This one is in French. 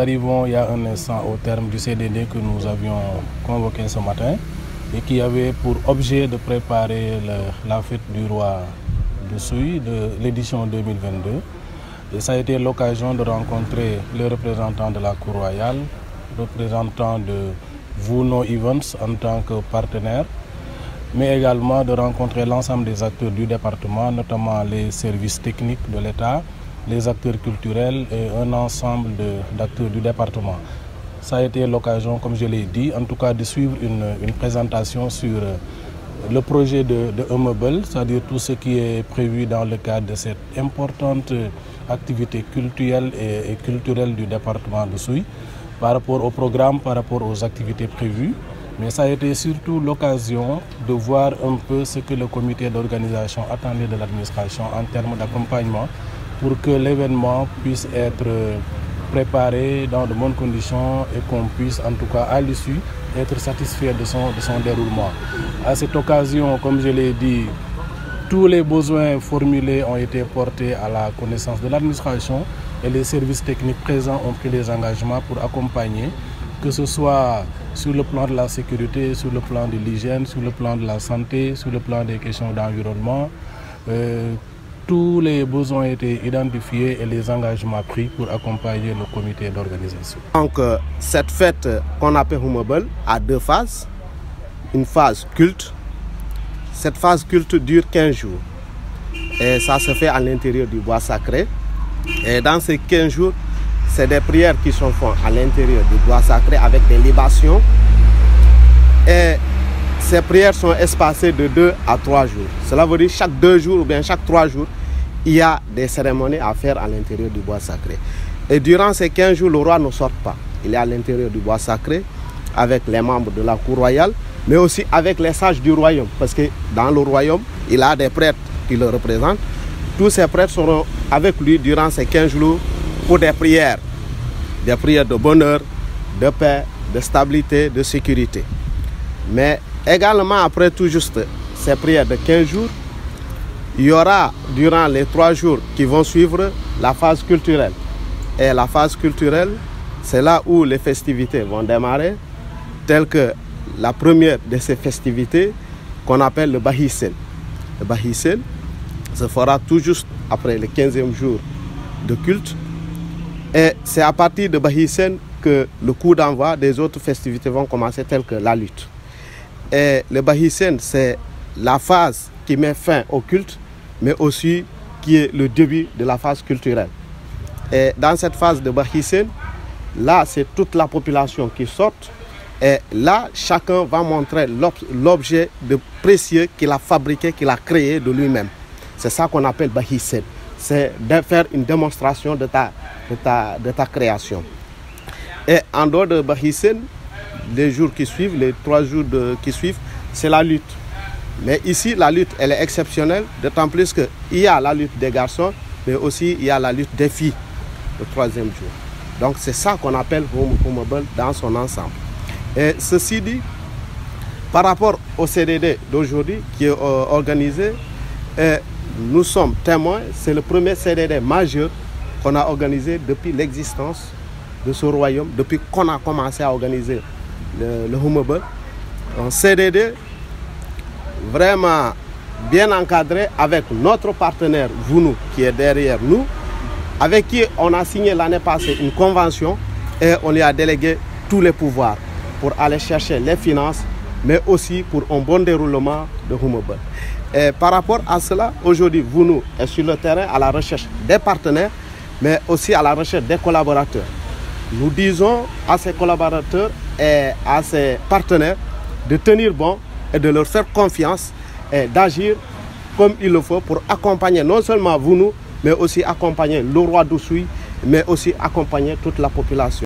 arrivons il y a un instant au terme du CDD que nous avions convoqué ce matin et qui avait pour objet de préparer la fête du roi de Souy de l'édition 2022. Et ça a été l'occasion de rencontrer les représentants de la Cour royale, représentants de Vuno Events en tant que partenaire, mais également de rencontrer l'ensemble des acteurs du département, notamment les services techniques de l'État, les acteurs culturels et un ensemble d'acteurs du département. Ça a été l'occasion, comme je l'ai dit, en tout cas de suivre une présentation sur le projet de Hummable, c'est-à-dire tout ce qui est prévu dans le cadre de cette importante activité culturelle et culturelle du département de Souy, par rapport au programme, par rapport aux activités prévues. Mais ça a été surtout l'occasion de voir un peu ce que le comité d'organisation attendait de l'administration en termes d'accompagnement pour que l'événement puisse être préparé dans de bonnes conditions et qu'on puisse en tout cas à l'issue être satisfait de son déroulement. À cette occasion, comme je l'ai dit, tous les besoins formulés ont été portés à la connaissance de l'administration et les services techniques présents ont pris des engagements pour accompagner, que ce soit sur le plan de la sécurité, sur le plan de l'hygiène, sur le plan de la santé, sur le plan des questions d'environnement. Tous les besoins ont été identifiés et les engagements pris pour accompagner le comité d'organisation. Donc cette fête qu'on appelle Hummable a deux phases. Une phase culte. Cette phase culte dure 15 jours. Et ça se fait à l'intérieur du bois sacré. Et dans ces 15 jours, c'est des prières qui sont faites à l'intérieur du bois sacré avec des libations. Et ces prières sont espacées de 2 à 3 jours. Cela veut dire chaque 2 jours ou bien chaque 3 jours, il y a des cérémonies à faire à l'intérieur du bois sacré. Et durant ces 15 jours, le roi ne sort pas. Il est à l'intérieur du bois sacré avec les membres de la cour royale, mais aussi avec les sages du royaume. Parce que dans le royaume, il a des prêtres qui le représentent. Tous ces prêtres seront avec lui durant ces 15 jours pour des prières de bonheur, de paix, de stabilité, de sécurité. Mais également, après tout juste ces prières de 15 jours, il y aura durant les 3 jours qui vont suivre la phase culturelle. Et la phase culturelle, c'est là où les festivités vont démarrer, telles que la première de ces festivités qu'on appelle le Bahisen. Le Bahisen se fera tout juste après le 15e jour de culte. Et c'est à partir de Bahisen que le coup d'envoi des autres festivités vont commencer, telles que la lutte. Et le Bahisen, c'est la phase qui met fin au culte, mais aussi qui est le début de la phase culturelle. Et dans cette phase de Bahisen, là, c'est toute la population qui sort. Et là, chacun va montrer l'objet de précieux qu'il a fabriqué, qu'il a créé de lui-même. C'est ça qu'on appelle Bahisen. C'est de faire une démonstration de ta création. Et en dehors de Bahisen, les jours qui suivent, les 3 jours qui suivent, c'est la lutte. Mais ici, la lutte, elle est exceptionnelle, d'autant plus qu'il y a la lutte des garçons, mais aussi il y a la lutte des filles, le 3e jour. Donc c'est ça qu'on appelle Hummable dans son ensemble. Et ceci dit, par rapport au CDD d'aujourd'hui qui est organisé, nous sommes témoins, c'est le premier CDD majeur qu'on a organisé depuis l'existence de ce royaume, depuis qu'on a commencé à organiser le Hummable. Un CDD vraiment bien encadré avec notre partenaire Vuno qui est derrière nous, avec qui on a signé l'année passée une convention et on lui a délégué tous les pouvoirs pour aller chercher les finances, mais aussi pour un bon déroulement de Hummable. Et par rapport à cela, aujourd'hui, Vuno est sur le terrain à la recherche des partenaires, mais aussi à la recherche des collaborateurs. Nous disons à ces collaborateurs et à ces partenaires de tenir bon et de leur faire confiance et d'agir comme il le faut pour accompagner non seulement Vuno, mais aussi accompagner le roi de Souy, mais aussi accompagner toute la population.